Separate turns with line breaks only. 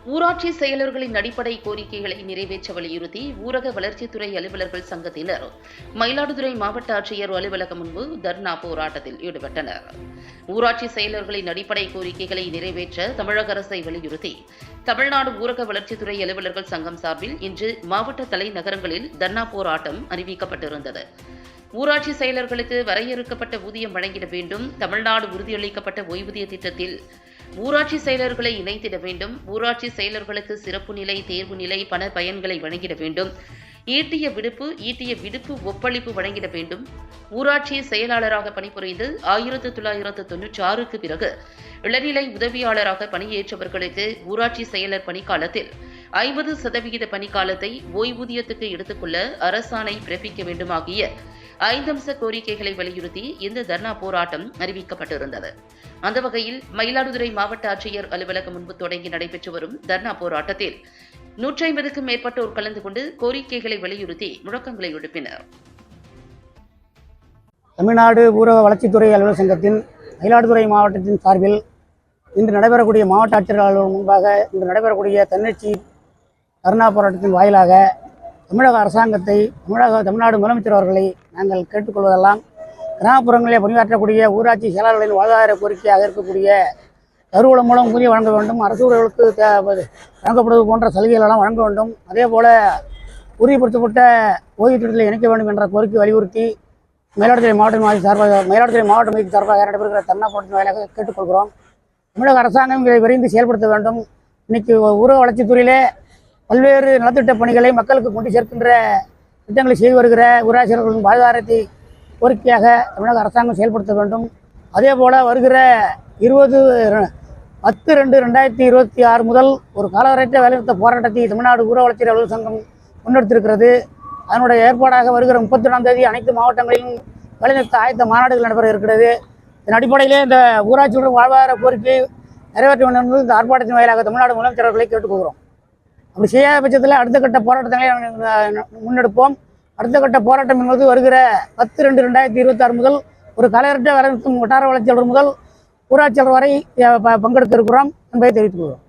ஊராட்சி செயலர்களின் அடிப்படை கோரிக்கைகளை நிறைவேற்ற வலியுறுத்தி ஊரக வளர்ச்சித்துறை அலுவலர்கள் சங்கத்தினர் மயிலாடுதுறை மாவட்ட ஆட்சியர் அலுவலகம் முன்பு தர்ணா போராட்டத்தில் ஈடுபட்டனர். ஊராட்சி செயலர்களின் அடிப்படை கோரிக்கைகளை நிறைவேற்ற தமிழக அரசை வலியுறுத்தி தமிழ்நாடு ஊரக வளர்ச்சித்துறை அலுவலர்கள் சங்கம் சார்பில் இன்று மாவட்ட தலைநகரங்களில் தர்ணா போராட்டம் அறிவிக்கப்பட்டிருந்தது. ஊராட்சி செயலர்களுக்கு வரையறுக்கப்பட்ட ஊதியம் வழங்கிட வேண்டும், தமிழ்நாடு உறுதியளிக்கப்பட்ட ஓய்வூதிய திட்டத்தில் ஊராட்சி செயலர்களை இணைத்திட வேண்டும், ஊராட்சி செயலர்களுக்கு சிறப்பு நிலை, தேர்வு நிலை, பண பயன்களை வழங்கிட வேண்டும், ஈட்டிய விடுப்பு ஒப்பளிப்பு வழங்கிட வேண்டும், ஊராட்சி செயலாளராக பணிபுரிந்து 1996க்கு பிறகு இளநிலை உதவியாளராக பணியேற்றவர்களுக்கு ஊராட்சி செயலர் பணிக்காலத்தில் 50% பணிக்காலத்தை ஓய்வூதியத்துக்கு எடுத்துக்கொள்ள அரசாணை பிறப்பிக்க வேண்டும் ஆகிய 5 அம்ச கோரிக்கைகளை வலியுறுத்தி இந்த தர்ணா போராட்டம் அறிவிக்கப்பட்டிருந்தது. அந்த வகையில் மயிலாடுதுறை மாவட்ட ஆட்சியர் அலுவலகம் முன்பு தொடங்கி நடைபெற்று வரும் தர்ணா போராட்டத்தில் 150க்கும் மேற்பட்டோர் கலந்து கொண்டு கோரிக்கைகளை வலியுறுத்தி முழக்கங்களை எழுப்பினர்.
தமிழ்நாடு ஊரக வளர்ச்சித்துறை அலுவலர் சங்கத்தின் மயிலாடுதுறை மாவட்டத்தின் சார்பில் இன்று நடைபெறக்கூடிய மாவட்ட ஆட்சியர் அலுவலகம் முன்பாக இன்று நடைபெறக்கூடிய தன்னெழுச்சி தர்ணா போராட்டத்தின் வாயிலாக தமிழக அரசாங்கத்தை, தமிழ்நாடு முதலமைச்சர் அவர்களை நாங்கள் கேட்டுக்கொள்வதெல்லாம், கிராமப்புறங்களில் பணியாற்றக்கூடிய ஊராட்சி செயலாளர்களின் வாழ்வாதார கோரிக்கையாக இருக்கக்கூடிய கருவூலம் மூலம் ஊதியம் வழங்க வேண்டும், அரசு ஊழியர்களுக்கு வழங்கப்படுவது போன்ற சலுகைகளெல்லாம் வழங்க வேண்டும், அதேபோல் உறுதிப்படுத்தப்பட்ட ஓய்வு திட்டத்தில் இணைக்க வேண்டும் என்ற கோரிக்கை வலியுறுத்தி மயிலாடுதுறை மாவட்ட மையத்தின் சார்பாக நடைபெறுகிற தர்ணா போராட்டத்தின் வாயிலாக கேட்டுக்கொள்கிறோம். தமிழக அரசாங்கம் இதை விரைந்து செயல்படுத்த வேண்டும். இன்னைக்கு ஊரக வளர்ச்சித்துறையிலே பல்வேறு நலத்திட்ட பணிகளை மக்களுக்கு கொண்டு சேர்க்கின்ற திட்டங்களை செய்து வருகிற ஊராட்சியர்களின் வாழ்வாதாரத்தை கோரிக்கையாக தமிழக அரசாங்கம் செயல்படுத்த வேண்டும். அதே போல் வருகிற 10/2/2026 முதல் ஒரு காலவரையற்ற வேலைநிறுத்த போராட்டத்தை தமிழ்நாடு ஊரக வளர்ச்சி அலுவலர் சங்கம் முன்னெடுத்திருக்கிறது. அதனுடைய ஏற்பாடாக வருகிற 31ஆம் தேதி அனைத்து மாவட்டங்களிலும் வேலைநிறுத்த ஆயத்த மாநாடுகள் நடைபெற இருக்கிறது. இதன் அடிப்படையிலே இந்த ஊராட்சியுடன் வாழ்வாதார கோரிக்கை நிறைவேற்ற வேண்டும் என்பது இந்த ஆர்ப்பாட்டத்தின் வாயிலாக தமிழ்நாடு முதலமைச்சர்களை கேட்டுக்கொள்கிறோம். அப்படி செய்யாத பட்சத்தில் அடுத்த கட்ட போராட்டங்களை முன்னெடுப்போம். அடுத்த கட்ட போராட்டம் என்பது வருகிற 10/2/2026 முதல் ஒரு காலவரையற்ற வேலைநிறுத்தம் வட்டார வளர்ச்சியாளர் முதல் ஊராட்சியாளர் வரை பங்கெடுக்க இருக்கிறோம் என்பதை தெரிவித்துக் கொள்கிறோம்.